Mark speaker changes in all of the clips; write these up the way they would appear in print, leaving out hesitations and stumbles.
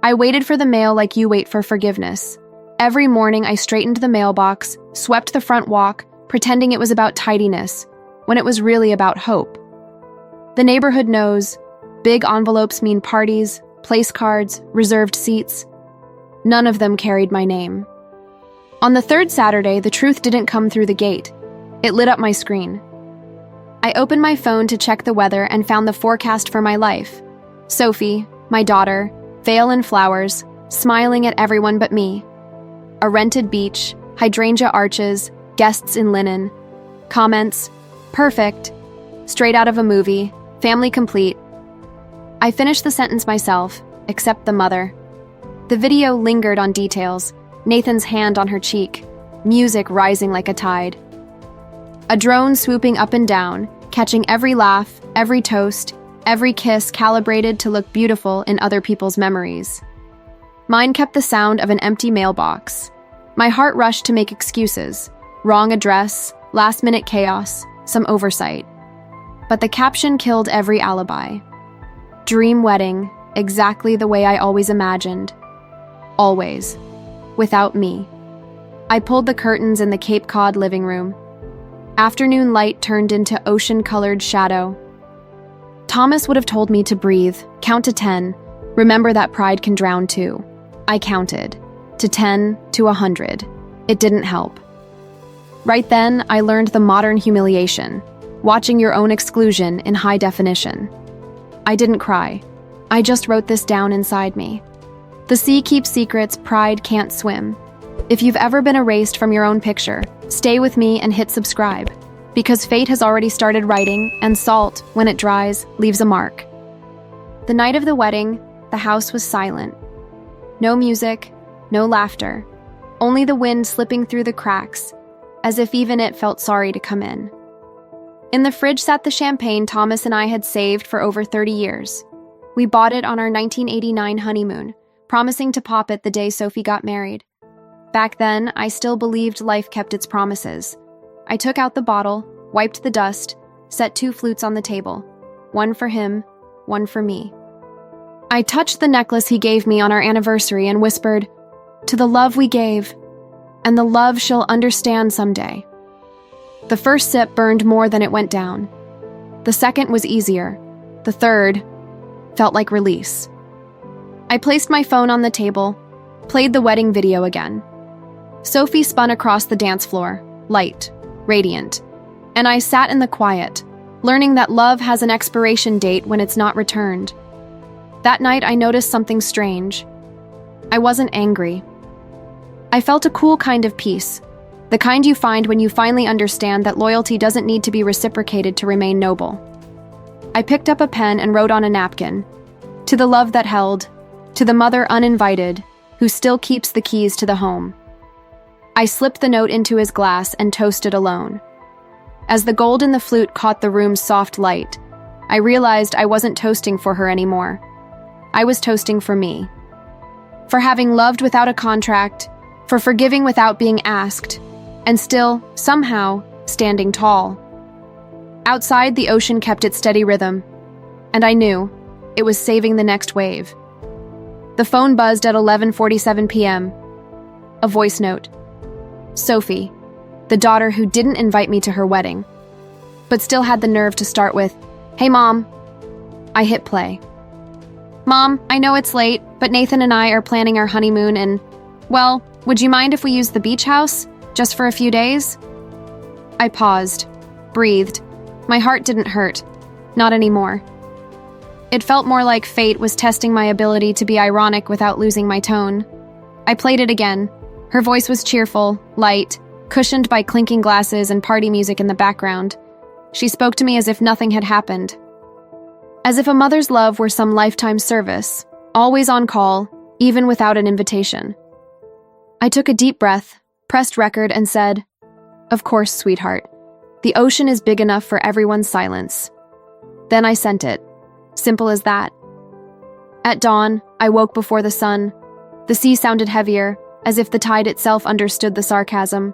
Speaker 1: I waited for the mail like you wait for forgiveness. Every morning I straightened the mailbox, swept the front walk, pretending it was about tidiness, when it was really about hope. The neighborhood knows. Big envelopes mean parties, place cards, reserved seats. None of them carried my name. On the third Saturday, the truth didn't come through the gate. It lit up my screen. I opened my phone to check the weather and found the forecast for my life. Sophie, my daughter, veil and flowers, smiling at everyone but me. A rented beach, hydrangea arches, guests in linen. Comments, perfect, straight out of a movie, family complete. I finished the sentence myself, except the mother. The video lingered on details, Nathan's hand on her cheek, music rising like a tide. A drone swooping up and down, catching every laugh, every toast, every kiss calibrated to look beautiful in other people's memories. Mine kept the sound of an empty mailbox. My heart rushed to make excuses. Wrong address, last-minute chaos, some oversight. But the caption killed every alibi. Dream wedding, exactly the way I always imagined. Always. Without me. I pulled the curtains in the Cape Cod living room. Afternoon light turned into ocean-colored shadow. Thomas would have told me to breathe, count to 10. Remember that pride can drown too. I counted. To 10, to 100. It didn't help. Right then, I learned the modern humiliation, watching your own exclusion in high definition. I didn't cry. I just wrote this down inside me. The sea keeps secrets pride can't swim. If you've ever been erased from your own picture, stay with me and hit subscribe, because fate has already started writing, and salt, when it dries, leaves a mark. The night of the wedding, the house was silent. No music, no laughter, only the wind slipping through the cracks, as if even it felt sorry to come in. In the fridge sat the champagne Thomas and I had saved for over 30 years. We bought it on our 1989 honeymoon, promising to pop it the day Sophie got married. Back then, I still believed life kept its promises. I took out the bottle, wiped the dust, set 2 flutes on the table. One for him, one for me. I touched the necklace he gave me on our anniversary and whispered, "To the love we gave, and the love she'll understand someday." The first sip burned more than it went down. The second was easier. The third felt like release. I placed my phone on the table, played the wedding video again. Sophie spun across the dance floor, light, radiant, and I sat in the quiet, learning that love has an expiration date when it's not returned. That night I noticed something strange. I wasn't angry. I felt a cool kind of peace, the kind you find when you finally understand that loyalty doesn't need to be reciprocated to remain noble. I picked up a pen and wrote on a napkin, "To the love that held, to the mother uninvited, who still keeps the keys to the home." I slipped the note into his glass and toasted alone. As the gold in the flute caught the room's soft light, I realized I wasn't toasting for her anymore. I was toasting for me. For having loved without a contract, for forgiving without being asked, and still, somehow, standing tall. Outside, the ocean kept its steady rhythm, and I knew it was saving the next wave. The phone buzzed at 11:47 p.m. A voice note. Sophie, the daughter who didn't invite me to her wedding, but still had the nerve to start with, "Hey, Mom." I hit play. "Mom, I know it's late, but Nathan and I are planning our honeymoon and, well, would you mind if we use the beach house, just for a few days?" I paused, breathed. My heart didn't hurt. Not anymore. It felt more like fate was testing my ability to be ironic without losing my tone. I played it again. Her voice was cheerful, light, cushioned by clinking glasses and party music in the background. She spoke to me as if nothing had happened. As if a mother's love were some lifetime service, always on call, even without an invitation. I took a deep breath, pressed record, and said, "Of course, sweetheart. The ocean is big enough for everyone's silence." Then I sent it. Simple as that. At dawn, I woke before the sun. The sea sounded heavier, as if the tide itself understood the sarcasm.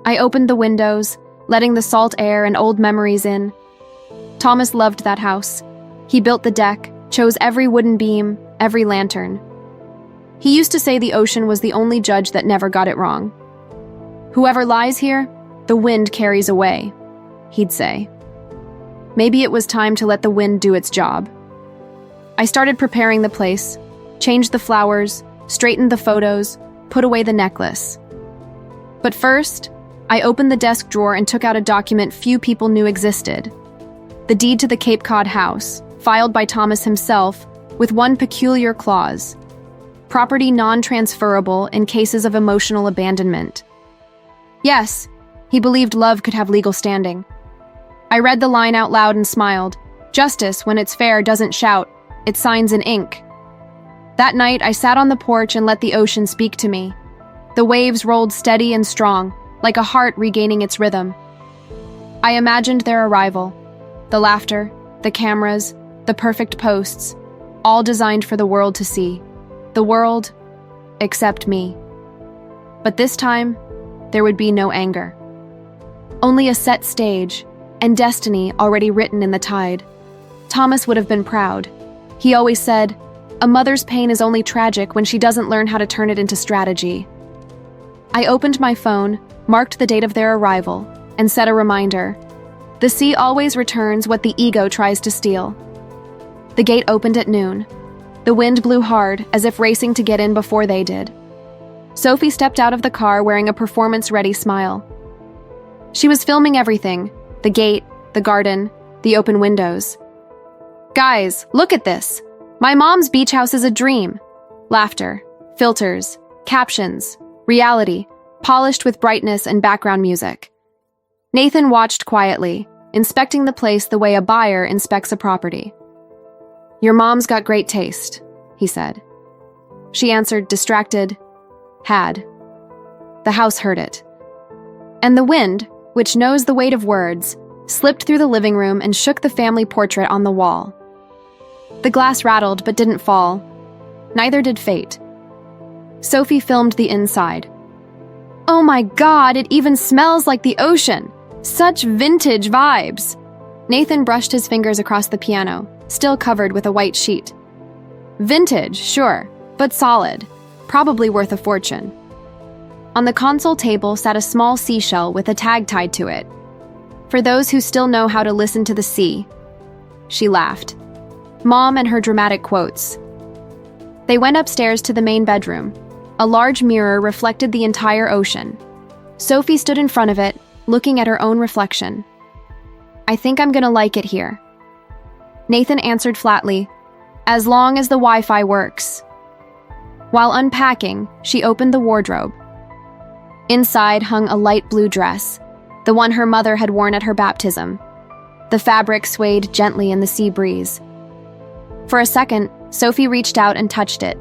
Speaker 1: I opened the windows, letting the salt air and old memories in. Thomas loved that house. He built the deck, chose every wooden beam, every lantern. He used to say the ocean was the only judge that never got it wrong. "Whoever lies here, the wind carries away," he'd say. Maybe it was time to let the wind do its job. I started preparing the place, changed the flowers, straightened the photos, put away the necklace. But first, I opened the desk drawer and took out a document few people knew existed. The deed to the Cape Cod house, filed by Thomas himself, with one peculiar clause: property non-transferable in cases of emotional abandonment. Yes, he believed love could have legal standing. I read the line out loud and smiled. Justice, when it's fair, doesn't shout. It signs in ink. That night, I sat on the porch and let the ocean speak to me. The waves rolled steady and strong, like a heart regaining its rhythm. I imagined their arrival. The laughter, the cameras, the perfect posts, all designed for the world to see. The world, except me. But this time, there would be no anger. Only a set stage, and destiny already written in the tide. Thomas would have been proud. He always said, "A mother's pain is only tragic when she doesn't learn how to turn it into strategy." I opened my phone, marked the date of their arrival, and set a reminder. The sea always returns what the ego tries to steal. The gate opened at noon. The wind blew hard, as if racing to get in before they did. Sophie stepped out of the car wearing a performance-ready smile. She was filming everything: the gate, the garden, the open windows. "Guys, look at this! My mom's beach house is a dream." Laughter, filters, captions, reality, polished with brightness and background music. Nathan watched quietly, inspecting the place the way a buyer inspects a property. "Your mom's got great taste," he said. She answered, distracted, "Had." The house heard it. And the wind, which knows the weight of words, slipped through the living room and shook the family portrait on the wall. The glass rattled but didn't fall. Neither did fate. Sophie filmed the inside. "Oh my God, it even smells like the ocean! Such vintage vibes!" Nathan brushed his fingers across the piano, still covered with a white sheet. "Vintage, sure, but solid. Probably worth a fortune." On the console table sat a small seashell with a tag tied to it. "For those who still know how to listen to the sea." She laughed. Mom and her dramatic quotes. They went upstairs to the main bedroom. A large mirror reflected the entire ocean. Sophie stood in front of it, looking at her own reflection. "I think I'm gonna like it here." Nathan answered flatly, "As long as the Wi-Fi works." While unpacking, she opened the wardrobe. Inside hung a light blue dress, the one her mother had worn at her baptism. The fabric swayed gently in the sea breeze. For a second, Sophie reached out and touched it.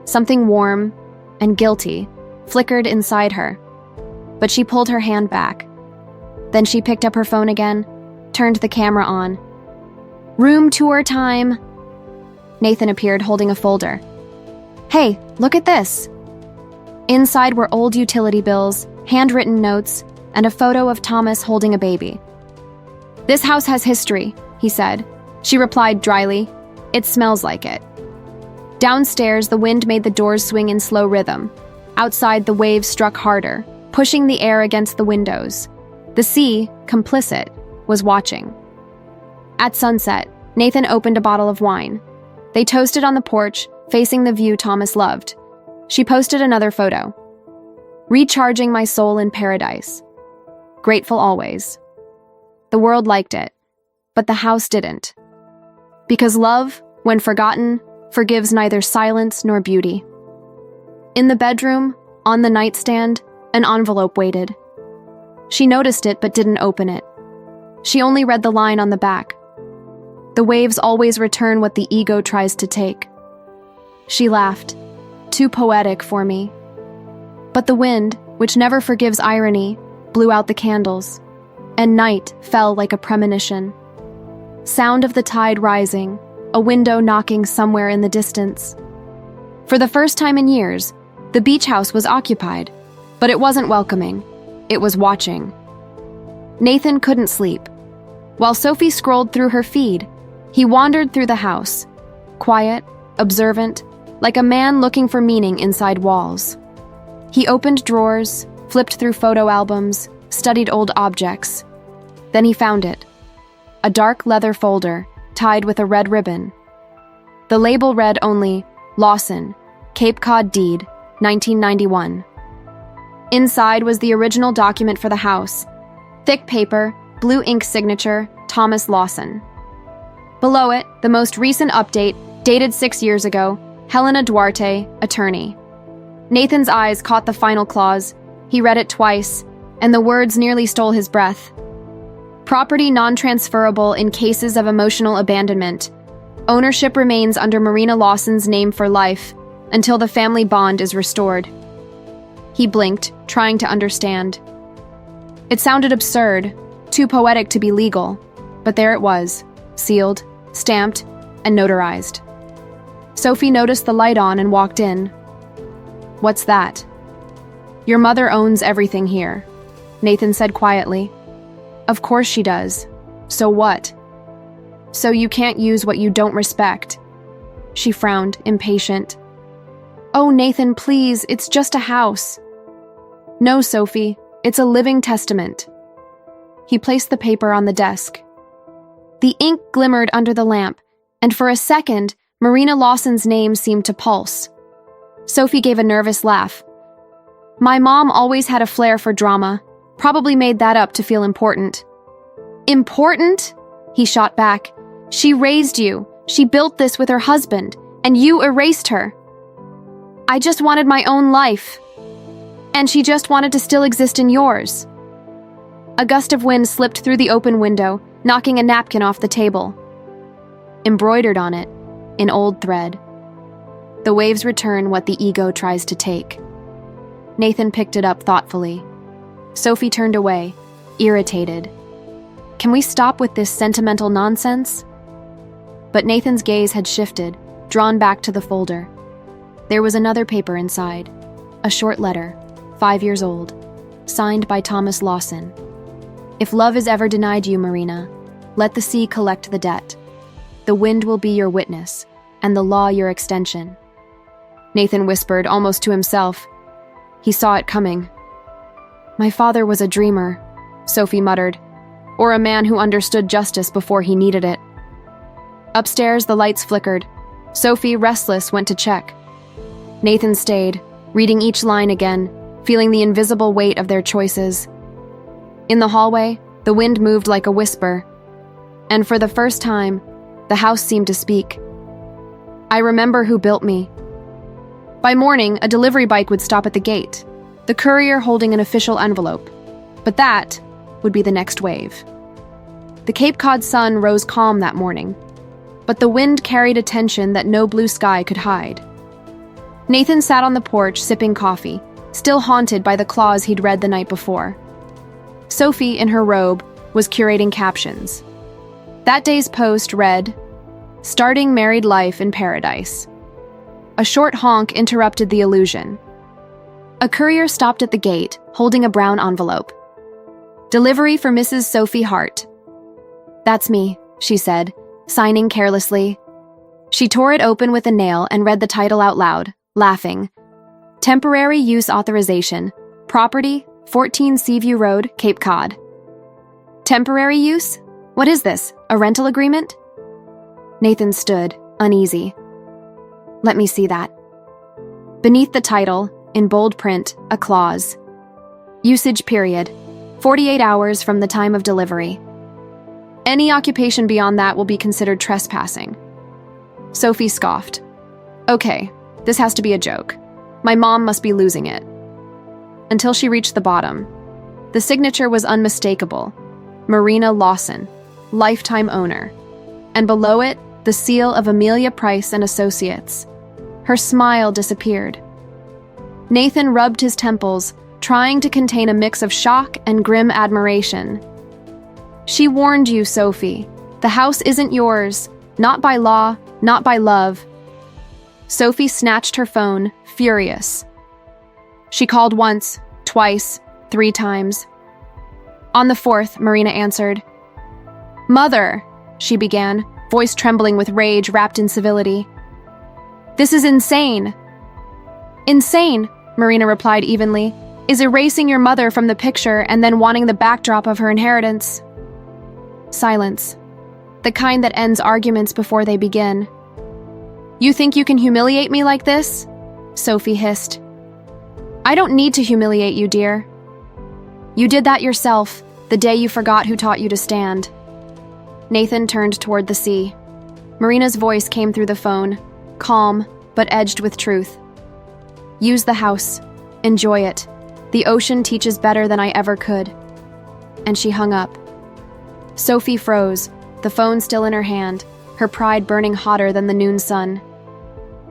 Speaker 1: Something warm and guilty flickered inside her, but she pulled her hand back. Then she picked up her phone again, turned the camera on. "Room tour time!" Nathan appeared holding a folder. "Hey, look at this!" Inside were old utility bills, handwritten notes, and a photo of Thomas holding a baby. "This house has history," he said. She replied dryly, "It smells like it." Downstairs, the wind made the doors swing in slow rhythm. Outside, the waves struck harder, pushing the air against the windows. The sea, complicit, was watching. At sunset, Nathan opened a bottle of wine. They toasted on the porch, facing the view Thomas loved. She posted another photo. "Recharging my soul in paradise. Grateful always." The world liked it, but the house didn't. Because love, when forgotten, forgives neither silence nor beauty. In the bedroom, on the nightstand, an envelope waited. She noticed it but didn't open it. She only read the line on the back. "The waves always return what the ego tries to take." She laughed. Too poetic for me. But the wind, which never forgives irony, blew out the candles, and night fell like a premonition. Sound of the tide rising, a window knocking somewhere in the distance. For the first time in years, the beach house was occupied, but it wasn't welcoming. It was watching. Nathan couldn't sleep. While Sophie scrolled through her feed, he wandered through the house, quiet, observant, like a man looking for meaning inside walls. He opened drawers, flipped through photo albums, studied old objects. Then he found it. A dark leather folder, tied with a red ribbon. The label read only, Lawson, Cape Cod Deed, 1991. Inside was the original document for the house. Thick paper, blue ink signature, Thomas Lawson. Below it, the most recent update, dated 6 years ago, Helena Duarte, attorney. Nathan's eyes caught the final clause. He read it twice, and the words nearly stole his breath. Property non-transferable in cases of emotional abandonment. Ownership remains under Marina Lawson's name for life, until the family bond is restored. He blinked, trying to understand. It sounded absurd, too poetic to be legal, but there it was, sealed, stamped, and notarized. Sophie noticed the light on and walked in. "What's that?" "Your mother owns everything here," Nathan said quietly. "Of course she does. So what?" "So you can't use what you don't respect." She frowned, impatient. "Oh, Nathan, please, it's just a house." "No, Sophie, it's a living testament." He placed the paper on the desk. The ink glimmered under the lamp, and for a second, Marina Lawson's name seemed to pulse. Sophie gave a nervous laugh. "My mom always had a flair for drama, probably made that up to feel important." "Important?" He shot back. "She raised you, she built this with her husband, and you erased her." "I just wanted my own life. And she just wanted to still exist in yours." A gust of wind slipped through the open window, knocking a napkin off the table. Embroidered on it, in old thread. The waves return what the ego tries to take. Nathan picked it up thoughtfully. Sophie turned away, irritated. "Can we stop with this sentimental nonsense?" But Nathan's gaze had shifted, drawn back to the folder. There was another paper inside, a short letter, 5 years old, signed by Thomas Lawson. "If love is ever denied you, Marina, let the sea collect the debt. The wind will be your witness, and the law your extension." Nathan whispered, almost to himself. He saw it coming. "My father was a dreamer," Sophie muttered, "or a man who understood justice before he needed it." Upstairs, the lights flickered. Sophie, restless, went to check. Nathan stayed, reading each line again, feeling the invisible weight of their choices. In the hallway, the wind moved like a whisper, and for the first time, the house seemed to speak. "I remember who built me." By morning, a delivery bike would stop at the gate, the courier holding an official envelope. But that would be the next wave. The Cape Cod sun rose calm that morning, but the wind carried a tension that no blue sky could hide. Nathan sat on the porch sipping coffee, still haunted by the clause he'd read the night before. Sophie, in her robe, was curating captions. That day's post read, "Starting married life in paradise." A short honk interrupted the illusion. A courier stopped at the gate, holding a brown envelope. "Delivery for Mrs. Sophie Hart." "That's me," she said, signing carelessly. She tore it open with a nail and read the title out loud, laughing. "Temporary use authorization. Property, 14 Seaview Road, Cape Cod." "Temporary use? What is this, a rental agreement?" Nathan stood, uneasy. "Let me see that." Beneath the title, in bold print, a clause. "Usage period, 48 hours from the time of delivery. Any occupation beyond that will be considered trespassing." Sophie scoffed. "Okay, this has to be a joke. My mom must be losing it." Until she reached the bottom. The signature was unmistakable. Marina Lawson, lifetime owner. And below it, the seal of Amelia Price and Associates. Her smile disappeared. Nathan rubbed his temples, trying to contain a mix of shock and grim admiration. "She warned you, Sophie. The house isn't yours. Not by law, not by love." Sophie snatched her phone, furious. She called once, twice, 3 times. On the 4th, Marina answered. "Mother," she began, voice trembling with rage wrapped in civility. This is insane. Insane, Marina replied evenly, is erasing your mother from the picture and then wanting the backdrop of her inheritance. Silence. The kind that ends arguments before they begin. You think you can humiliate me like this? Sophie hissed. I don't need to humiliate you, dear. You did that yourself, the day you forgot who taught you to stand. Nathan turned toward the sea. Marina's voice came through the phone, calm, but edged with truth. Use the house. Enjoy it. The ocean teaches better than I ever could. And she hung up. Sophie froze, the phone still in her hand, her pride burning hotter than the noon sun.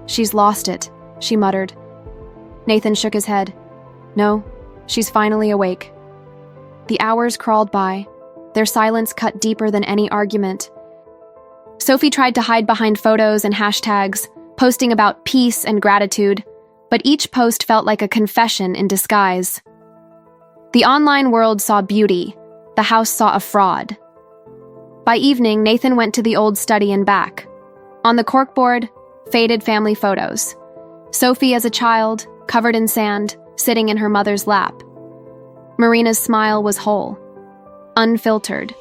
Speaker 1: She's lost it, she muttered. Nathan shook his head. No, she's finally awake. The hours crawled by, their silence cut deeper than any argument. Sophie tried to hide behind photos and hashtags, posting about peace and gratitude, but each post felt like a confession in disguise. The online world saw beauty, the house saw a fraud. By evening, Nathan went to the old study and back. On the corkboard, faded family photos. Sophie as a child, covered in sand, sitting in her mother's lap. Marina's smile was whole, unfiltered.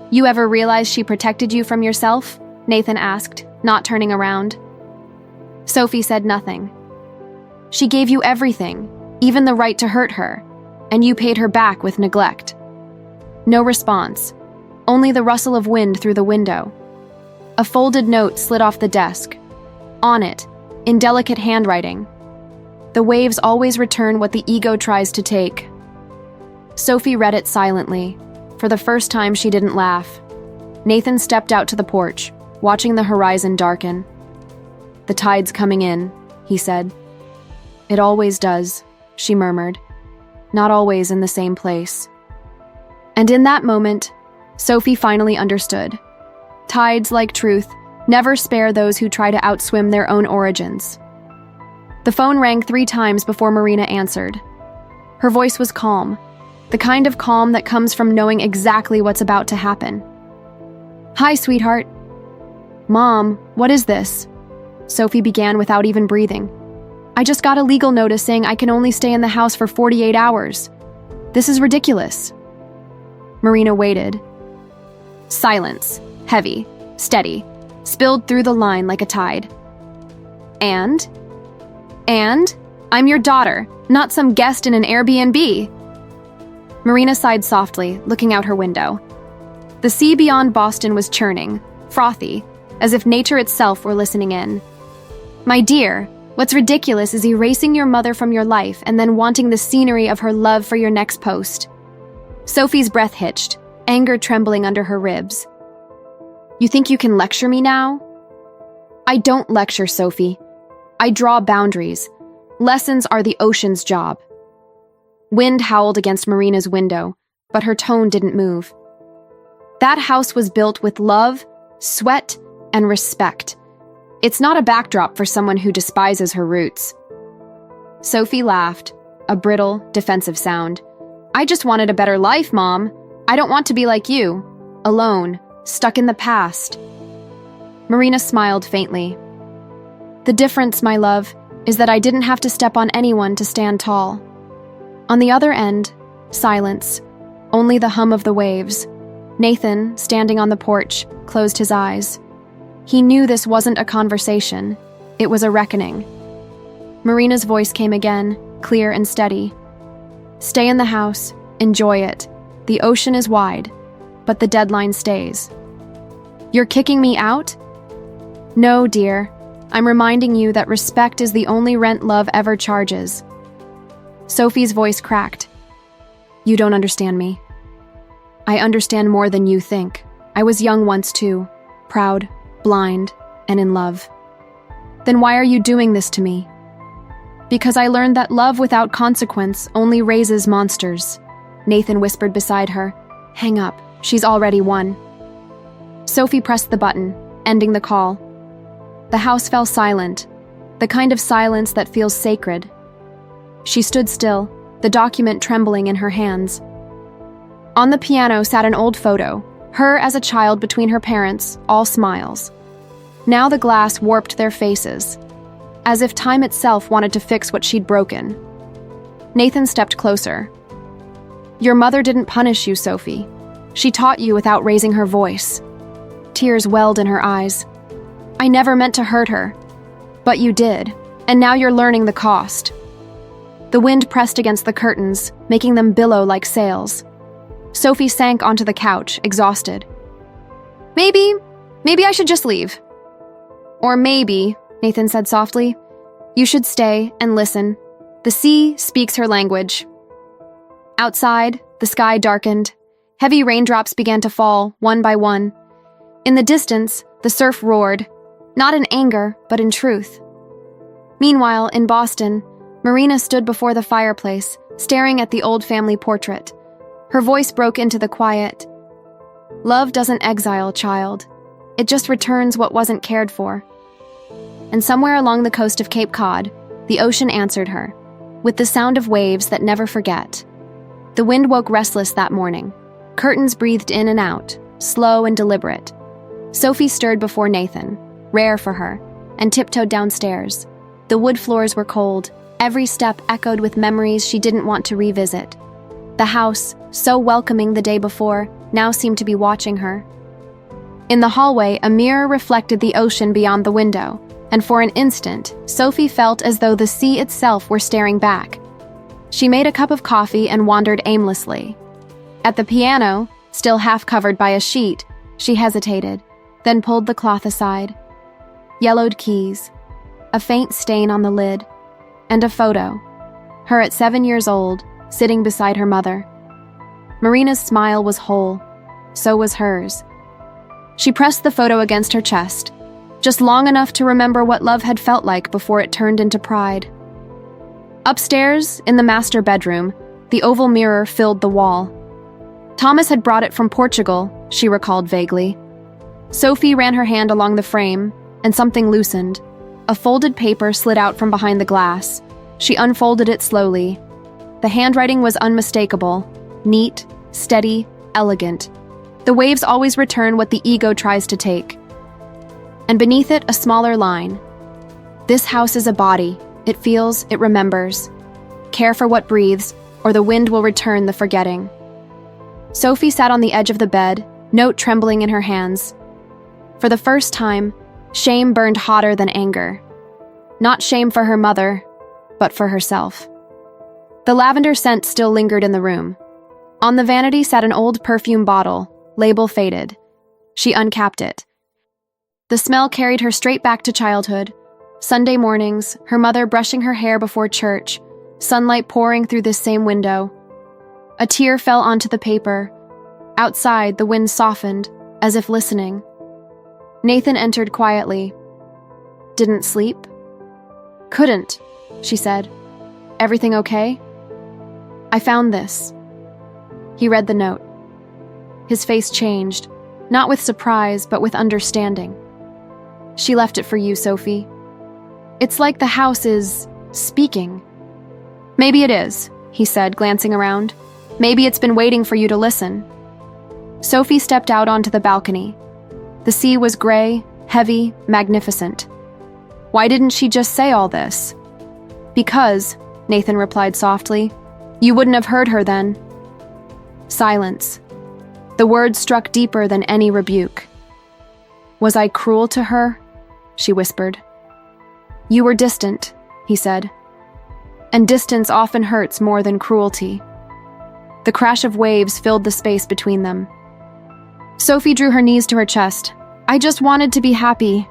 Speaker 1: You ever realize she protected you from yourself? Nathan asked, not turning around. Sophie said nothing. She gave you everything, even the right to hurt her, and you paid her back with neglect. No response, only the rustle of wind through the window. A folded note slid off the desk. On it, in delicate handwriting, the waves always return what the ego tries to take. Sophie read it silently. For the first time, she didn't laugh. Nathan stepped out to the porch, watching the horizon darken. The tide's coming in, he said. It always does, she murmured. Not always in the same place. And in that moment, Sophie finally understood. Tides, like truth, never spare those who try to outswim their own origins. The phone rang 3 times before Marina answered. Her voice was calm, the kind of calm that comes from knowing exactly what's about to happen. Hi, sweetheart. Mom, what is this? Sophie began without even breathing. I just got a legal notice saying I can only stay in the house for 48 hours. This is ridiculous. Marina waited. Silence, heavy, steady, spilled through the line like a tide. And? I'm your daughter, not some guest in an Airbnb. Marina sighed softly, looking out her window. The sea beyond Boston was churning, frothy, as if nature itself were listening in. My dear, what's ridiculous is erasing your mother from your life and then wanting the scenery of her love for your next post. Sophie's breath hitched, anger trembling under her ribs. You think you can lecture me now? I don't lecture, Sophie. I draw boundaries. Lessons are the ocean's job. Wind howled against Marina's window, but her tone didn't move. That house was built with love, sweat, and respect. It's not a backdrop for someone who despises her roots. Sophie laughed, a brittle, defensive sound. I just wanted a better life, Mom. I don't want to be like you, alone, stuck in the past. Marina smiled faintly. The difference, my love, is that I didn't have to step on anyone to stand tall. On the other end, silence, only the hum of the waves. Nathan, standing on the porch, closed his eyes. He knew this wasn't a conversation. It was a reckoning. Marina's voice came again, clear and steady. Stay in the house, enjoy it. The ocean is wide, but the deadline stays. You're kicking me out? No, dear. I'm reminding you that respect is the only rent love ever charges. Sophie's voice cracked. You don't understand me. I understand more than you think. I was young once too, proud, blind, and in love. Then why are you doing this to me? Because I learned that love without consequence only raises monsters. Nathan whispered beside her. Hang up, she's already won. Sophie pressed the button, ending the call. The house fell silent, the kind of silence that feels sacred. She stood still, the document trembling in her hands. On the piano sat an old photo, her as a child between her parents, all smiles. Now the glass warped their faces, as if time itself wanted to fix what she'd broken. Nathan stepped closer. "Your mother didn't punish you, Sophie. She taught you without raising her voice." Tears welled in her eyes. "I never meant to hurt her. But you did, and now you're learning the cost." The wind pressed against the curtains, making them billow like sails. Sophie sank onto the couch, exhausted. Maybe I should just leave." "Or maybe," Nathan said softly, "you should stay and listen. The sea speaks her language." Outside, the sky darkened. Heavy raindrops began to fall, one by one. In the distance, the surf roared, not in anger, but in truth. Meanwhile, in Boston, Marina stood before the fireplace, staring at the old family portrait. Her voice broke into the quiet. "Love doesn't exile, child. It just returns what wasn't cared for." And somewhere along the coast of Cape Cod, the ocean answered her, with the sound of waves that never forget. The wind woke restless that morning. Curtains breathed in and out, slow and deliberate. Sophie stirred before Nathan, rare for her, and tiptoed downstairs. The wood floors were cold. Every step echoed with memories she didn't want to revisit. The house, so welcoming the day before, now seemed to be watching her. In the hallway, a mirror reflected the ocean beyond the window, and for an instant, Sophie felt as though the sea itself were staring back. She made a cup of coffee and wandered aimlessly. At the piano, still half covered by a sheet, she hesitated, then pulled the cloth aside. Yellowed keys, a faint stain on the lid, and a photo, her at 7 years old, sitting beside her mother. Marina's smile was whole, so was hers. She pressed the photo against her chest, just long enough to remember what love had felt like before it turned into pride. Upstairs, in the master bedroom, the oval mirror filled the wall. Thomas had brought it from Portugal, she recalled vaguely. Sophie ran her hand along the frame, and something loosened. A folded paper slid out from behind the glass. She unfolded it slowly. The handwriting was unmistakable, neat, steady, elegant. The waves always return what the ego tries to take. And beneath it, a smaller line. "This house is a body. It feels, it remembers. Care for what breathes, or the wind will return the forgetting." Sophie sat on the edge of the bed, note trembling in her hands. For the first time, shame burned hotter than anger. Not shame for her mother, but for herself. The lavender scent still lingered in the room. On the vanity sat an old perfume bottle, label faded. She uncapped it. The smell carried her straight back to childhood. Sunday mornings, her mother brushing her hair before church, sunlight pouring through this same window. A tear fell onto the paper. Outside, the wind softened, as if listening. Nathan entered quietly. "Didn't sleep?" "Couldn't," she said. "Everything okay?" "I found this." He read the note. His face changed, not with surprise, but with understanding. "She left it for you, Sophie. It's like the house is speaking." "Maybe it is," he said, glancing around. "Maybe it's been waiting for you to listen." Sophie stepped out onto the balcony. The sea was gray, heavy, magnificent. Why didn't she just say all this? "Because," Nathan replied softly, "you wouldn't have heard her then." Silence. The words struck deeper than any rebuke. "Was I cruel to her?" she whispered. "You were distant," he said. "And distance often hurts more than cruelty." The crash of waves filled the space between them. Sophie drew her knees to her chest. "I just wanted to be happy."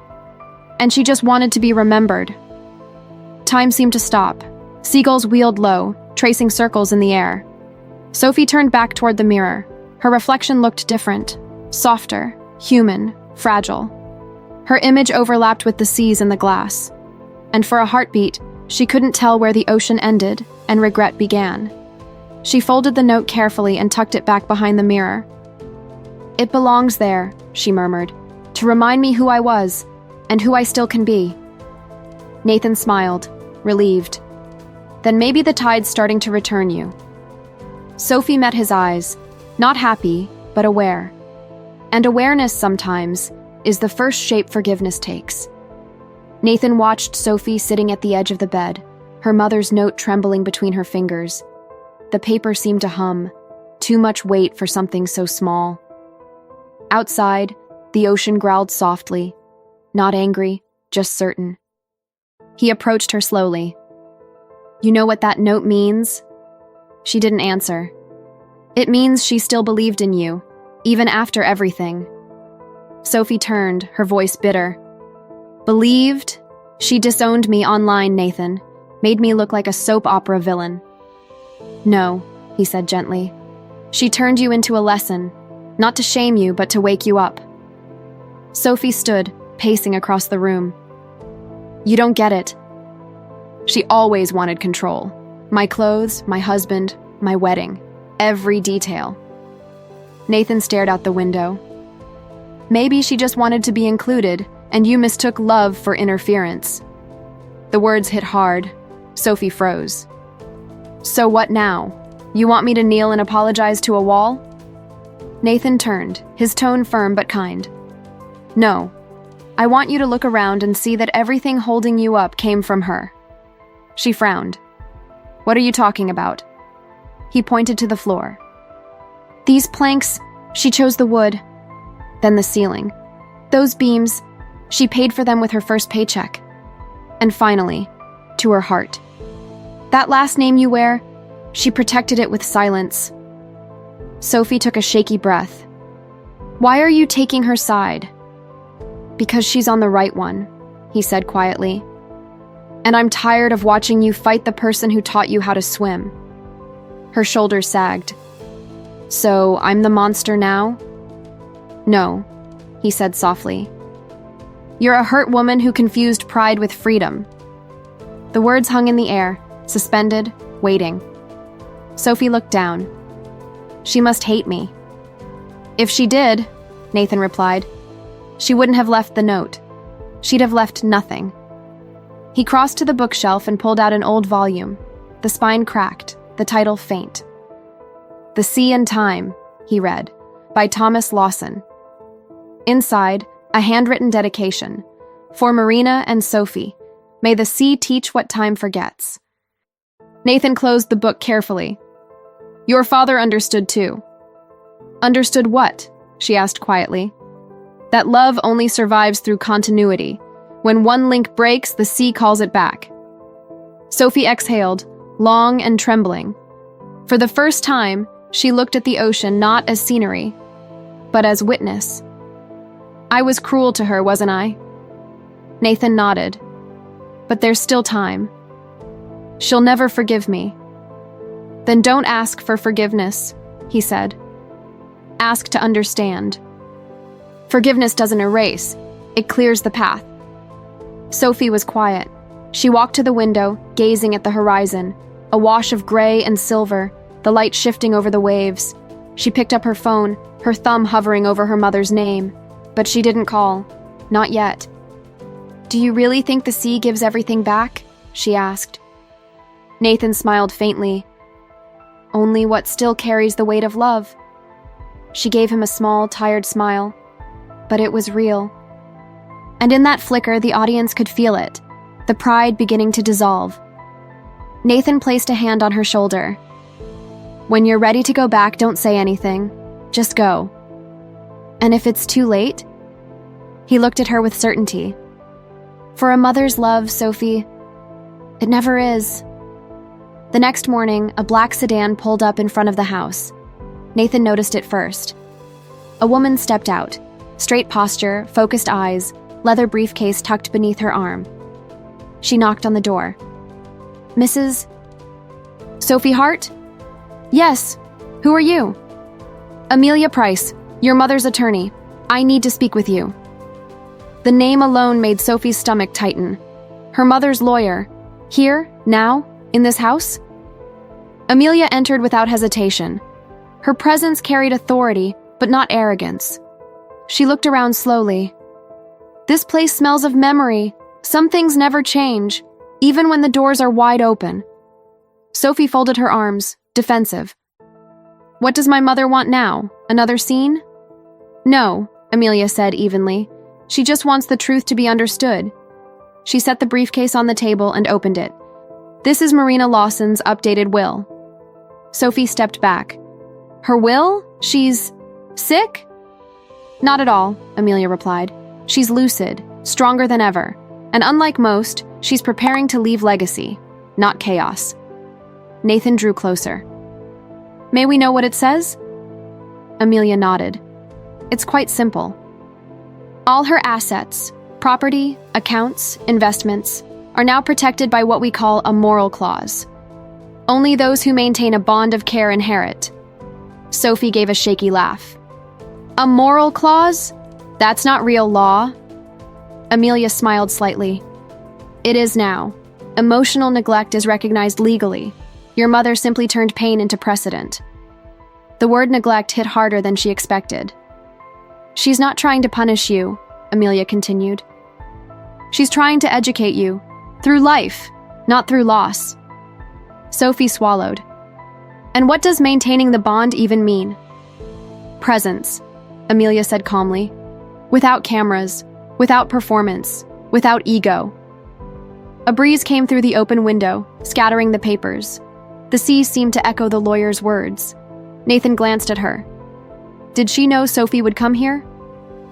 Speaker 1: And she just wanted to be remembered. Time seemed to stop. Seagulls wheeled low, tracing circles in the air. Sophie turned back toward the mirror. Her reflection looked different, softer, human, fragile. Her image overlapped with the seas in the glass. And for a heartbeat, she couldn't tell where the ocean ended and regret began. She folded the note carefully and tucked it back behind the mirror. "It belongs there," she murmured, "to remind me who I was, and who I still can be." Nathan smiled, relieved. "Then maybe the tide's starting to return you." Sophie met his eyes, not happy, but aware. And awareness sometimes is the first shape forgiveness takes. Nathan watched Sophie sitting at the edge of the bed, her mother's note trembling between her fingers. The paper seemed to hum, too much weight for something so small. Outside, the ocean growled softly, not angry, just certain. He approached her slowly. "You know what that note means?" She didn't answer. "It means she still believed in you, even after everything." Sophie turned, her voice bitter. "Believed? She disowned me online, Nathan. Made me look like a soap opera villain." "No," he said gently. "She turned you into a lesson, not to shame you, but to wake you up." Sophie stood, pacing across the room. "You don't get it. She always wanted control. My clothes, my husband, my wedding. Every detail." Nathan stared out the window. "Maybe she just wanted to be included, and you mistook love for interference." The words hit hard. Sophie froze. "So what now? You want me to kneel and apologize to a wall?" Nathan turned, his tone firm but kind. "No. I want you to look around and see that everything holding you up came from her." She frowned. "What are you talking about?" He pointed to the floor. "These planks, she chose the wood. Then the ceiling. Those beams, she paid for them with her first paycheck. And finally, to her heart. That last name you wear, she protected it with silence." Sophie took a shaky breath. "Why are you taking her side?" "Because she's on the right one," he said quietly. "And I'm tired of watching you fight the person who taught you how to swim." Her shoulders sagged. "So I'm the monster now?" "No," he said softly. "You're a hurt woman who confused pride with freedom." The words hung in the air, suspended, waiting. Sophie looked down. "She must hate me." "If she did," Nathan replied, "she wouldn't have left the note. She'd have left nothing." He crossed to the bookshelf and pulled out an old volume. The spine cracked, the title faint. "The Sea and Time," he read, by Thomas Lawson. Inside, a handwritten dedication. "For Marina and Sophie. May the sea teach what time forgets." Nathan closed the book carefully. "Your father understood too." "Understood what?" she asked quietly. "That love only survives through continuity. When one link breaks, the sea calls it back." Sophie exhaled, long and trembling. For the first time, she looked at the ocean not as scenery, but as witness. "I was cruel to her, wasn't I?" Nathan nodded. "But there's still time. She'll never forgive me." "Then don't ask for forgiveness," he said. "Ask to understand. Forgiveness doesn't erase, it clears the path." Sophie was quiet. She walked to the window, gazing at the horizon, a wash of gray and silver, the light shifting over the waves. She picked up her phone, her thumb hovering over her mother's name, but she didn't call. Not yet. "Do you really think the sea gives everything back?" she asked. Nathan smiled faintly. "Only what still carries the weight of love." She gave him a small, tired smile. But it was real. And in that flicker, the audience could feel it, the pride beginning to dissolve. Nathan placed a hand on her shoulder. "When you're ready to go back, don't say anything. Just go. And if it's too late?" He looked at her with certainty. "For a mother's love, Sophie, it never is." The next morning, a black sedan pulled up in front of the house. Nathan noticed it first. A woman stepped out, straight posture, focused eyes, leather briefcase tucked beneath her arm. She knocked on the door. "Mrs. Sophie Hart?" "Yes. Who are you?" "Amelia Price, your mother's attorney. I need to speak with you." The name alone made Sophie's stomach tighten. Her mother's lawyer. Here, now, in this house? Amelia entered without hesitation. Her presence carried authority, but not arrogance. She looked around slowly. "This place smells of memory. Some things never change, even when the doors are wide open." Sophie folded her arms, defensive. "What does my mother want now? Another scene?" "No," Amelia said evenly. "She just wants the truth to be understood." She set the briefcase on the table and opened it. "This is Marina Lawson's updated will." Sophie stepped back. "Her will? She's sick?" "Not at all," Amelia replied. "She's lucid, stronger than ever, and unlike most, she's preparing to leave legacy, not chaos." Nathan drew closer. "May we know what it says?" Amelia nodded. "It's quite simple. All her assets, property, accounts, investments, are now protected by what we call a moral clause. Only those who maintain a bond of care inherit." Sophie gave a shaky laugh. "A moral clause? That's not real law." Amelia smiled slightly. "It is now. Emotional neglect is recognized legally. Your mother simply turned pain into precedent." The word neglect hit harder than she expected. "She's not trying to punish you," Amelia continued. "She's trying to educate you, through life, not through loss." Sophie swallowed. "And what does maintaining the bond even mean?" "Presence," Amelia said calmly. "Without cameras, without performance, without ego." A breeze came through the open window, scattering the papers. The sea seemed to echo the lawyer's words. Nathan glanced at her. Did she know Sophie would come here?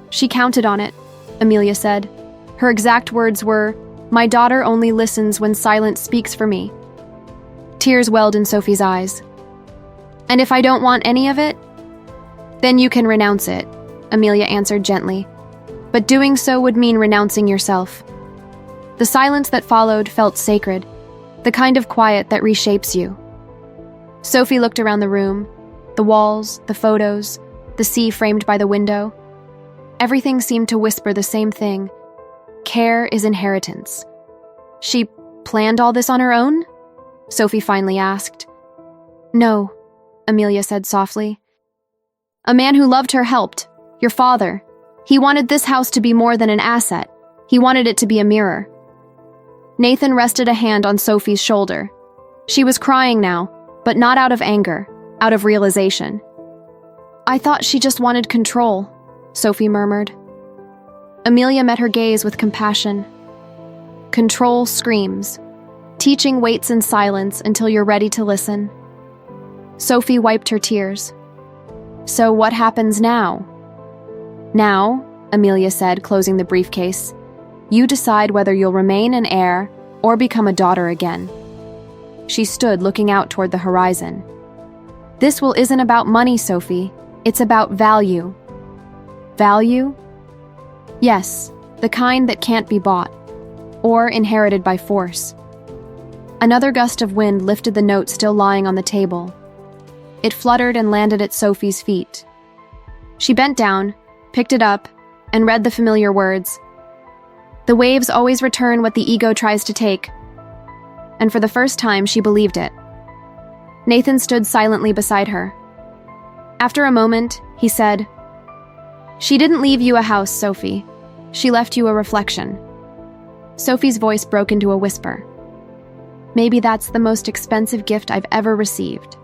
Speaker 1: "She counted on it," Amelia said. Her exact words were, "My daughter only listens when silence speaks for me." Tears welled in Sophie's eyes. "And if I don't want any of it?" "Then you can renounce it," Amelia answered gently. "But doing so would mean renouncing yourself." The silence that followed felt sacred, the kind of quiet that reshapes you. Sophie looked around the room, the walls, the photos, the sea framed by the window. Everything seemed to whisper the same thing. Care is inheritance. "She planned all this on her own?" Sophie finally asked. "No," Amelia said softly. "A man who loved her helped. Your father. He wanted this house to be more than an asset. He wanted it to be a mirror." Nathan rested a hand on Sophie's shoulder. She was crying now, but not out of anger, out of realization. "I thought she just wanted control," Sophie murmured. Amelia met her gaze with compassion. "Control screams. Teaching waits in silence until you're ready to listen." Sophie wiped her tears. "So what happens now?" "Now," Amelia said, closing the briefcase, "you decide whether you'll remain an heir or become a daughter again." She stood looking out toward the horizon. "This will isn't about money, Sophie. It's about value." "Value?" "Yes, the kind that can't be bought, or inherited by force." Another gust of wind lifted the note still lying on the table. It fluttered and landed at Sophie's feet. She bent down, picked it up, and read the familiar words. "The waves always return what the ego tries to take." And for the first time, she believed it. Nathan stood silently beside her. After a moment, he said, "She didn't leave you a house, Sophie. She left you a reflection." Sophie's voice broke into a whisper. "Maybe that's the most expensive gift I've ever received."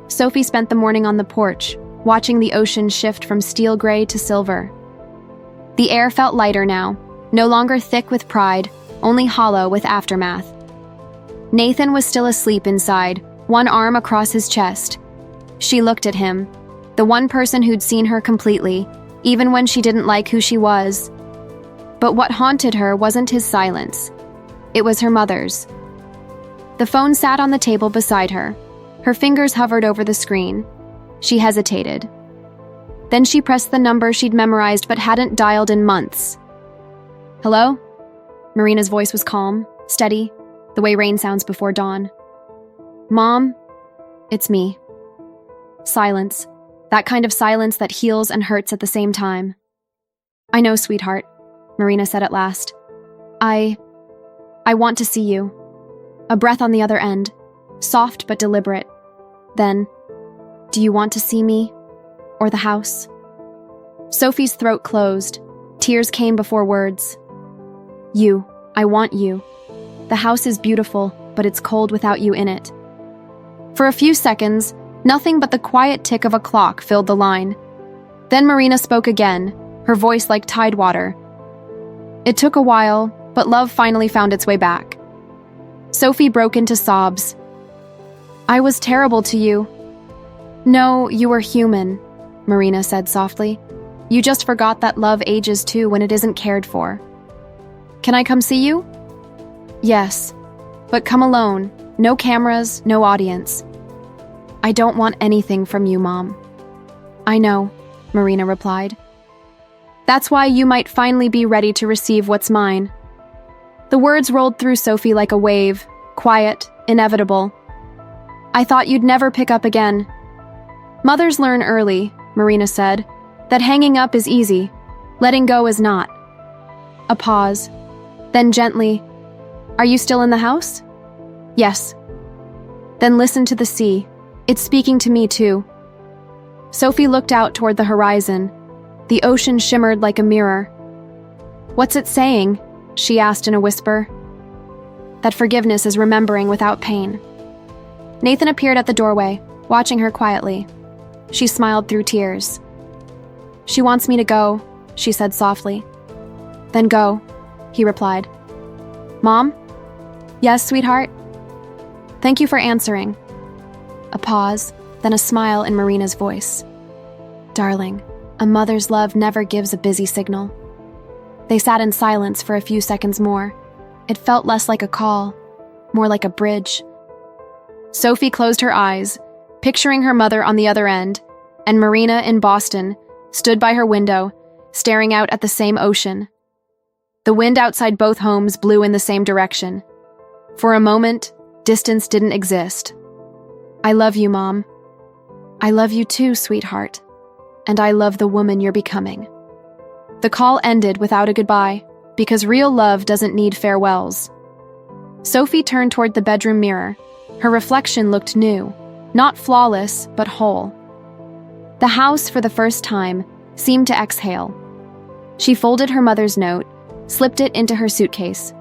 Speaker 1: Sophie spent the morning on the porch, watching the ocean shift from steel gray to silver. The air felt lighter now, no longer thick with pride, only hollow with aftermath. Nathan was still asleep inside, one arm across his chest. She looked at him, the one person who'd seen her completely, even when she didn't like who she was. But what haunted her wasn't his silence. It was her mother's. The phone sat on the table beside her. Her fingers hovered over the screen. She hesitated. Then she pressed the number she'd memorized but hadn't dialed in months. "Hello?" Marina's voice was calm, steady, the way rain sounds before dawn. "Mom, it's me." Silence. That kind of silence that heals and hurts at the same time. "I know, sweetheart," Marina said at last. I want to see you." A breath on the other end, soft but deliberate. Then, "Do you want to see me? Or the house?" Sophie's throat closed. Tears came before words. "You. I want you. The house is beautiful, but it's cold without you in it." For a few seconds, nothing but the quiet tick of a clock filled the line. Then Marina spoke again, her voice like tidewater. "It took a while, but love finally found its way back. Sophie broke into sobs. "I was terrible to you." "No, you were human," Marina said softly. "You just forgot that love ages too when it isn't cared for." "Can I come see you?" "Yes, but come alone. No cameras, no audience." "I don't want anything from you, Mom." "I know," Marina replied. "That's why you might finally be ready to receive what's mine." The words rolled through Sophie like a wave, quiet, inevitable. "I thought you'd never pick up again." "Mothers learn early," Marina said, "that hanging up is easy, letting go is not." A pause. Then gently, "Are you still in the house?" "Yes." "Then listen to the sea. It's speaking to me too." Sophie looked out toward the horizon. The ocean shimmered like a mirror. "What's it saying?" she asked in a whisper. "That forgiveness is remembering without pain." Nathan appeared at the doorway, watching her quietly. She smiled through tears. "She wants me to go," she said softly. "Then go," he replied. "Mom?" "Yes, sweetheart?" "Thank you for answering." A pause, then a smile in Marina's voice. "Darling, a mother's love never gives a busy signal." They sat in silence for a few seconds more. It felt less like a call, more like a bridge. Sophie closed her eyes, picturing her mother on the other end, and Marina in Boston stood by her window, staring out at the same ocean. The wind outside both homes blew in the same direction. For a moment, distance didn't exist. "I love you, Mom." "I love you too, sweetheart. And I love the woman you're becoming." The call ended without a goodbye, because real love doesn't need farewells. Sophie turned toward the bedroom mirror. Her reflection looked new, not flawless, but whole. The house, for the first time, seemed to exhale. She folded her mother's note, slipped it into her suitcase,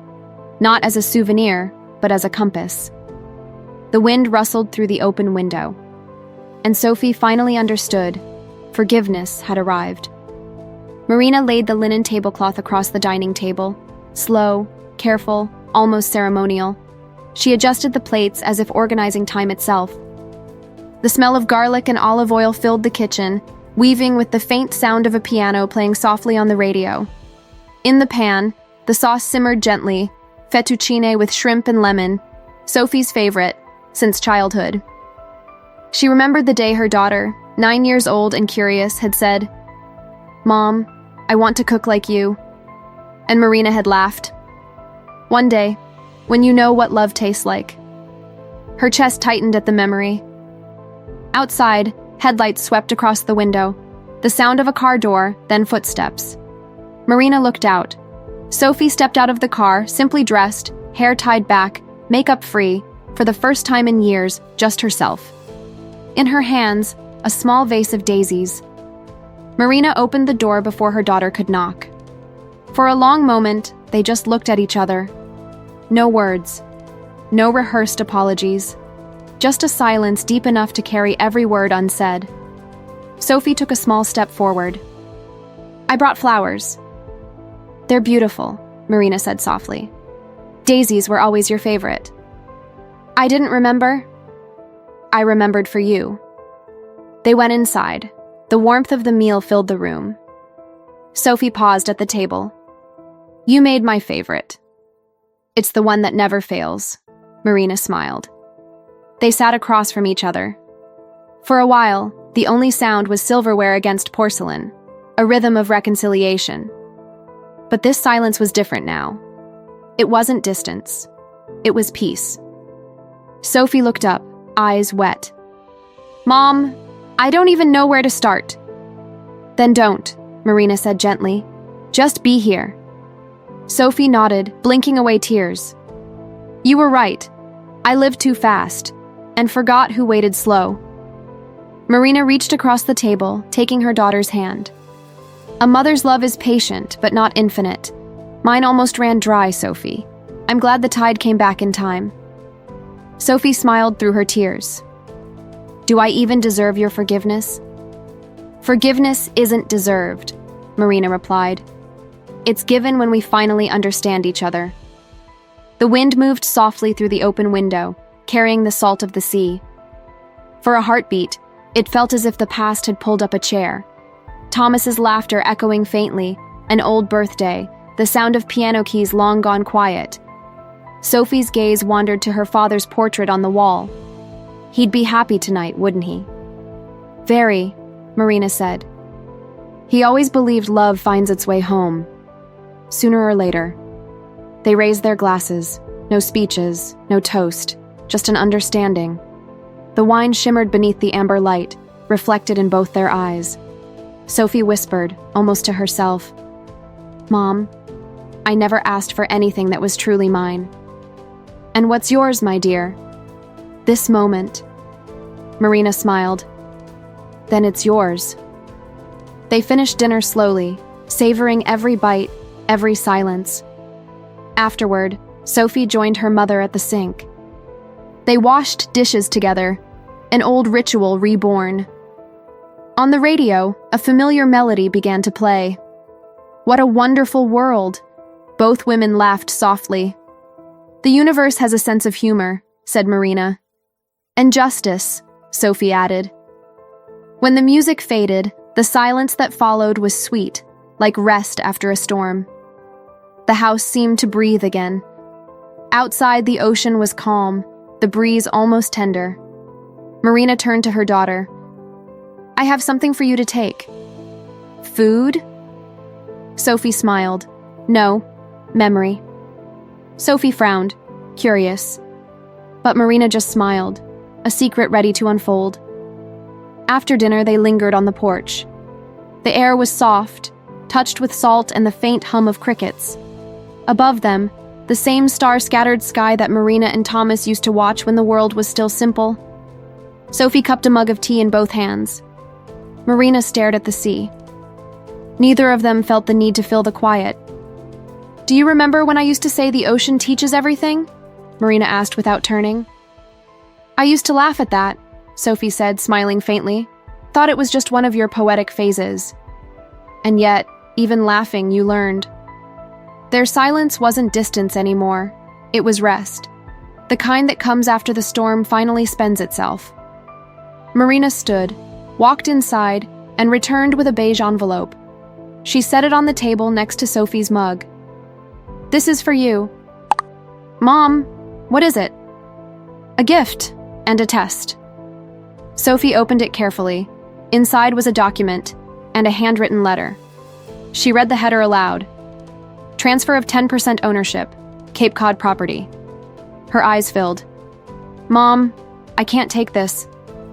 Speaker 1: not as a souvenir, but as a compass. The wind rustled through the open window, and Sophie finally understood. Forgiveness had arrived. Marina laid the linen tablecloth across the dining table, slow, careful, almost ceremonial. She adjusted the plates as if organizing time itself. The smell of garlic and olive oil filled the kitchen, weaving with the faint sound of a piano playing softly on the radio. In the pan, the sauce simmered gently, fettuccine with shrimp and lemon, Sophie's favorite, since childhood. She remembered the day her daughter, 9 years old and curious, had said, "Mom, I want to cook like you." And Marina had laughed. "One day, when you know what love tastes like." Her chest tightened at the memory. Outside, headlights swept across the window, the sound of a car door, then footsteps. Marina looked out. Sophie stepped out of the car, simply dressed, hair tied back, makeup free, for the first time in years, just herself. In her hands, a small vase of daisies. Marina opened the door before her daughter could knock. For a long moment, they just looked at each other. No words. No rehearsed apologies. Just a silence deep enough to carry every word unsaid. Sophie took a small step forward. "I brought flowers." "They're beautiful," Marina said softly. "Daisies were always your favorite." "I didn't remember." "I remembered for you." They went inside. The warmth of the meal filled the room. Sophie paused at the table. "You made my favorite." "It's the one that never fails," Marina smiled. They sat across from each other. For a while, the only sound was silverware against porcelain, a rhythm of reconciliation. But this silence was different now. It wasn't distance. It was peace. Sophie looked up, eyes wet. "Mom, I don't even know where to start." "Then don't," Marina said gently. "Just be here." Sophie nodded, blinking away tears. "You were right. I lived too fast, and forgot who waited slow." Marina reached across the table, taking her daughter's hand. "A mother's love is patient, but not infinite. Mine almost ran dry, Sophie. I'm glad the tide came back in time." Sophie smiled through her tears. "Do I even deserve your forgiveness?" "Forgiveness isn't deserved," Marina replied. It's given when we finally understand each other. The wind moved softly through the open window, carrying the salt of the sea. For a heartbeat, it felt as if the past had pulled up a chair. Thomas's laughter echoing faintly, an old birthday, the sound of piano keys long gone quiet. Sophie's gaze wandered to her father's portrait on the wall. He'd be happy tonight, wouldn't he? Very, Marina said. He always believed love finds its way home. Sooner or later. They raised their glasses. No speeches, no toast, just an understanding. The wine shimmered beneath the amber light, reflected in both their eyes. Sophie whispered, almost to herself, "Mom, I never asked for anything that was truly mine." "And what's yours, my dear?" "This moment." Marina smiled. "Then it's yours." They finished dinner slowly, savoring every bite, every silence. Afterward, Sophie joined her mother at the sink. They washed dishes together, an old ritual reborn. On the radio, a familiar melody began to play. "What a wonderful world!" Both women laughed softly. "The universe has a sense of humor," said Marina. "And justice," Sophie added. When the music faded, the silence that followed was sweet, like rest after a storm. The house seemed to breathe again. Outside, the ocean was calm, the breeze almost tender. Marina turned to her daughter. "I have something for you to take." "Food?" Sophie smiled. "No, memory." Sophie frowned, curious. But Marina just smiled, a secret ready to unfold. After dinner, they lingered on the porch. The air was soft, touched with salt and the faint hum of crickets. Above them, the same star-scattered sky that Marina and Thomas used to watch when the world was still simple. Sophie cupped a mug of tea in both hands. Marina stared at the sea. Neither of them felt the need to fill the quiet. "Do you remember when I used to say the ocean teaches everything?" Marina asked without turning. "I used to laugh at that," Sophie said, smiling faintly. "Thought it was just one of your poetic phases. And yet, even laughing, you learned." Their silence wasn't distance anymore. It was rest. The kind that comes after the storm finally spends itself. Marina stood, walked inside, and returned with a beige envelope. She set it on the table next to Sophie's mug. "This is for you." "Mom, what is it?" "A gift and a test." Sophie opened it carefully. Inside was a document and a handwritten letter. She read the header aloud. "Transfer of 10% ownership, Cape Cod property." Her eyes filled. "Mom, I can't take this."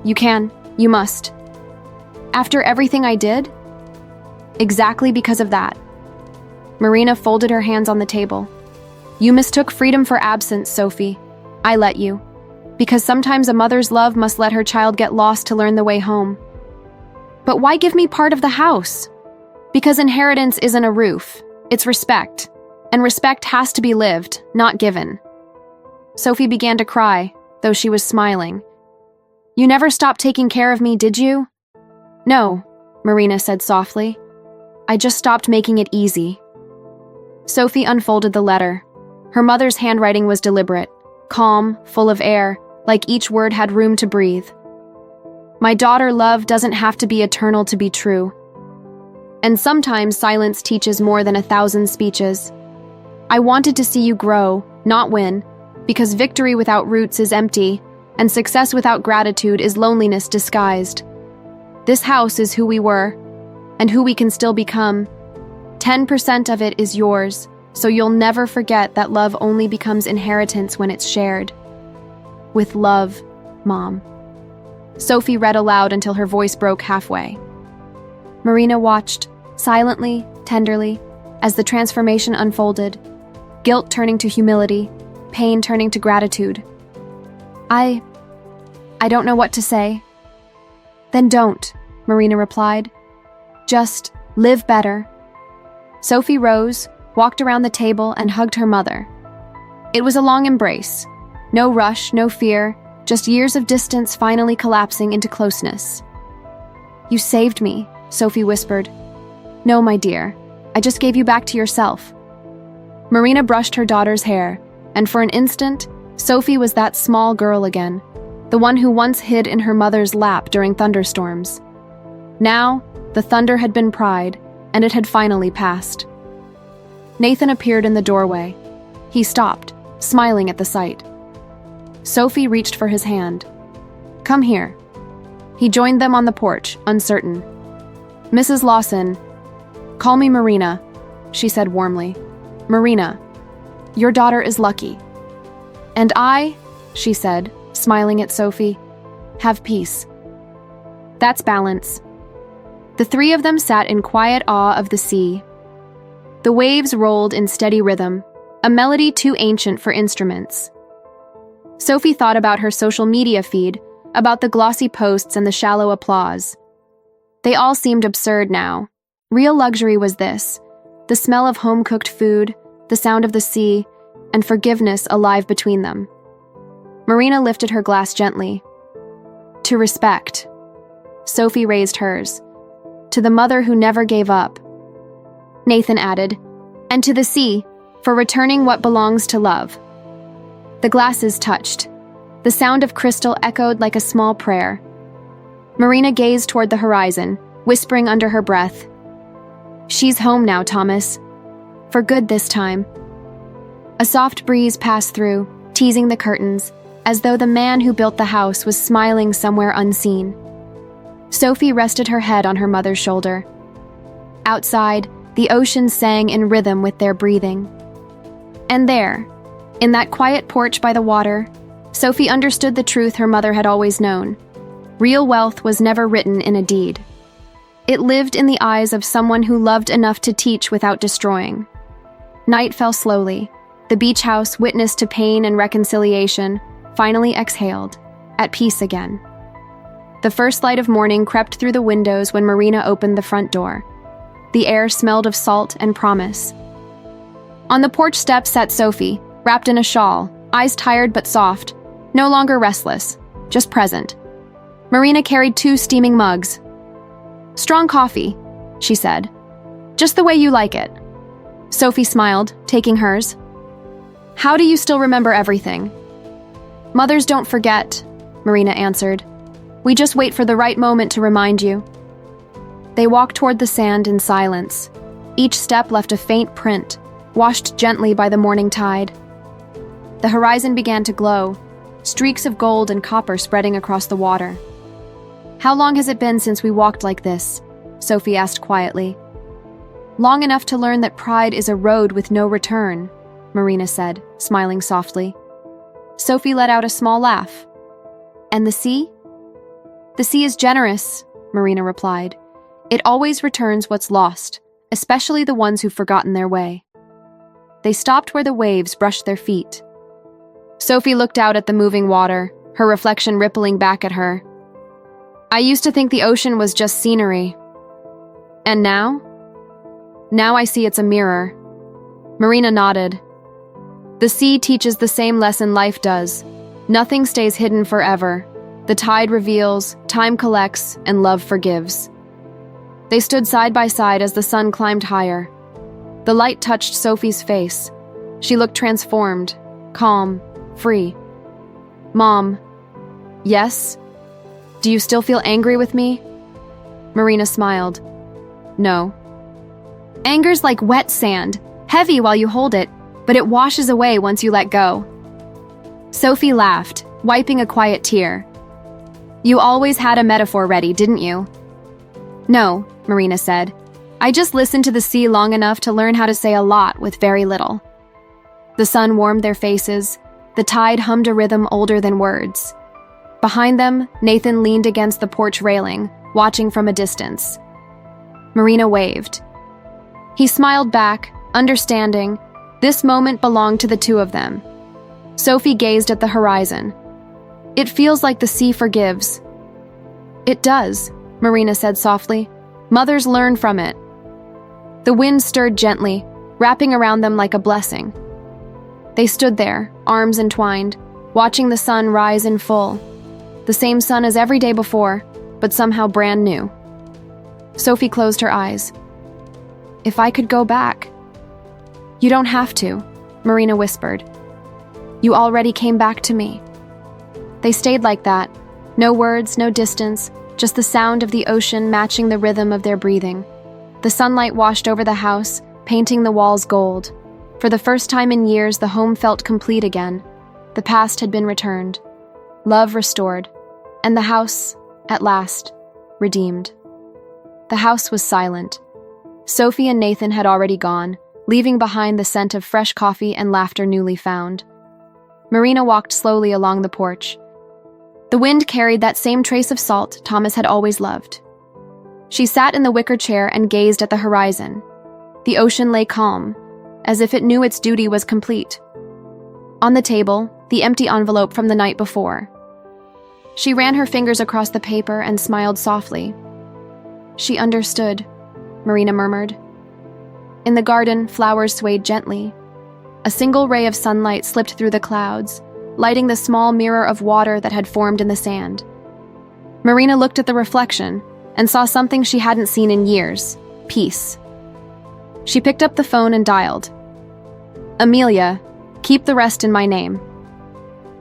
Speaker 1: "You can. You must." "After everything I did?" "Exactly because of that." Marina folded her hands on the table. "You mistook freedom for absence, Sophie. I let you. Because sometimes a mother's love must let her child get lost to learn the way home." "But why give me part of the house?" "Because inheritance isn't a roof. It's respect. And respect has to be lived, not given." Sophie began to cry, though she was smiling. "You never stopped taking care of me, did you?" "No," Marina said softly. "I just stopped making it easy." Sophie unfolded the letter. Her mother's handwriting was deliberate, calm, full of air, like each word had room to breathe. "My daughter, love doesn't have to be eternal to be true. And sometimes silence teaches more than 1,000 speeches. I wanted to see you grow, not win, because victory without roots is empty, and success without gratitude is loneliness disguised. This house is who we were, and who we can still become. 10% of it is yours, so you'll never forget that love only becomes inheritance when it's shared. With love, Mom." Sophie read aloud until her voice broke halfway. Marina watched, silently, tenderly, as the transformation unfolded, guilt turning to humility, pain turning to gratitude. I don't know what to say." "Then don't," Marina replied. "Just live better." Sophie rose, walked around the table, and hugged her mother. It was a long embrace. No rush, no fear, just years of distance finally collapsing into closeness. "You saved me," Sophie whispered. "No, my dear. I just gave you back to yourself." Marina brushed her daughter's hair, and for an instant, Sophie was that small girl again, the one who once hid in her mother's lap during thunderstorms. Now, the thunder had been pride, and it had finally passed. Nathan appeared in the doorway. He stopped, smiling at the sight. Sophie reached for his hand. "Come here." He joined them on the porch, uncertain. "Mrs. Lawson, call me Marina," she said warmly. "Marina, your daughter is lucky." "And I," she said, smiling at Sophie, "have peace." That's balance. The three of them sat in quiet awe of the sea. The waves rolled in steady rhythm, a melody too ancient for instruments. Sophie thought about her social media feed, about the glossy posts and the shallow applause. They all seemed absurd now. Real luxury was this: the smell of home-cooked food, the sound of the sea, and forgiveness alive between them. Marina lifted her glass gently. "To respect." Sophie raised hers. "To the mother who never gave up." Nathan added, "And to the sea, for returning what belongs to love." The glasses touched. The sound of crystal echoed like a small prayer. Marina gazed toward the horizon, whispering under her breath, "She's home now, Thomas. For good this time." A soft breeze passed through, teasing the curtains, as though the man who built the house was smiling somewhere unseen. Sophie rested her head on her mother's shoulder. Outside, the ocean sang in rhythm with their breathing. And there, in that quiet porch by the water, Sophie understood the truth her mother had always known. Real wealth was never written in a deed. It lived in the eyes of someone who loved enough to teach without destroying. Night fell slowly. The beach house, witness to pain and reconciliation, finally exhaled, at peace again. The first light of morning crept through the windows when Marina opened the front door. The air smelled of salt and promise. On the porch steps sat Sophie, wrapped in a shawl, eyes tired but soft, no longer restless, just present. Marina carried 2 steaming mugs. "Strong coffee," she said. "Just the way you like it." Sophie smiled, taking hers. "How do you still remember everything?" "Mothers don't forget," Marina answered. "We just wait for the right moment to remind you." They walked toward the sand in silence. Each step left a faint print, washed gently by the morning tide. The horizon began to glow, streaks of gold and copper spreading across the water. "How long has it been since we walked like this?" Sophie asked quietly. "Long enough to learn that pride is a road with no return," Marina said, smiling softly. Sophie let out a small laugh. "And the sea?" "The sea is generous," Marina replied. "It always returns what's lost, especially the ones who've forgotten their way." They stopped where the waves brushed their feet. Sophie looked out at the moving water, her reflection rippling back at her. "I used to think the ocean was just scenery. And now? Now I see it's a mirror." Marina nodded. "The sea teaches the same lesson life does. Nothing stays hidden forever. The tide reveals, time collects, and love forgives." They stood side by side as the sun climbed higher. The light touched Sophie's face. She looked transformed, calm, free. "Mom." "Yes? Do you still feel angry with me?" Marina smiled. "No." "Anger's like wet sand, heavy while you hold it, but it washes away once you let go." Sophie laughed, wiping a quiet tear. "You always had a metaphor ready, didn't you?" "No," Marina said. "I just listened to the sea long enough to learn how to say a lot with very little." The sun warmed their faces. The tide hummed a rhythm older than words. Behind them, Nathan leaned against the porch railing, watching from a distance. Marina waved. He smiled back, understanding. This moment belonged to the two of them. Sophie gazed at the horizon. "It feels like the sea forgives." "It does," Marina said softly. "Mothers learn from it." The wind stirred gently, wrapping around them like a blessing. They stood there, arms entwined, watching the sun rise in full. The same sun as every day before, but somehow brand new. Sophie closed her eyes. If I could go back. You don't have to, Marina whispered. You already came back to me. They stayed like that. No words, no distance, just the sound of the ocean matching the rhythm of their breathing. The sunlight washed over the house, painting the walls gold. For the first time in years, the home felt complete again. The past had been returned, love restored, and the house, at last, redeemed. The house was silent. Sophie and Nathan had already gone, leaving behind the scent of fresh coffee and laughter newly found. Marina walked slowly along the porch. The wind carried that same trace of salt Thomas had always loved. She sat in the wicker chair and gazed at the horizon. The ocean lay calm, as if it knew its duty was complete. On the table, the empty envelope from the night before. She ran her fingers across the paper and smiled softly. She understood, Marina murmured. In the garden, flowers swayed gently. A single ray of sunlight slipped through the clouds, lighting the small mirror of water that had formed in the sand. Marina looked at the reflection and saw something she hadn't seen in years: peace. She picked up the phone and dialed. Amelia, keep the rest in my name.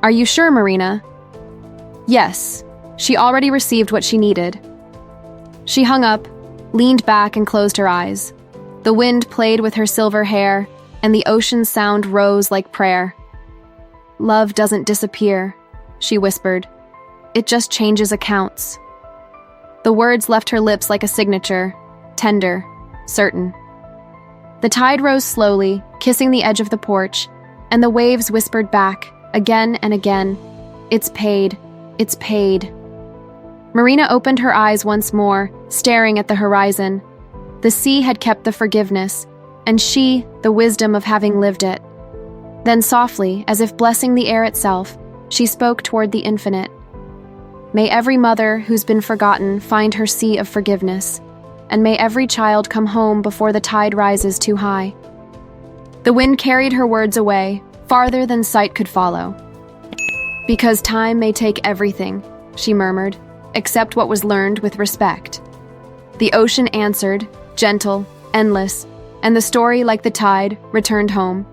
Speaker 1: Are you sure, Marina? Yes, she already received what she needed. She hung up, leaned back and closed her eyes. The wind played with her silver hair, and the ocean sound rose like prayer. Love doesn't disappear, she whispered. It just changes accounts. The words left her lips like a signature, tender, certain. The tide rose slowly, kissing the edge of the porch, and the waves whispered back, again and again, "It's paid, it's paid." Marina opened her eyes once more, staring at the horizon. The sea had kept the forgiveness, and she, the wisdom of having lived it. Then softly, as if blessing the air itself, she spoke toward the infinite. May every mother who's been forgotten find her sea of forgiveness, and may every child come home before the tide rises too high. The wind carried her words away, farther than sight could follow. Because time may take everything, she murmured, except what was learned with respect. The ocean answered, gentle, endless, and the story, like the tide, returned home.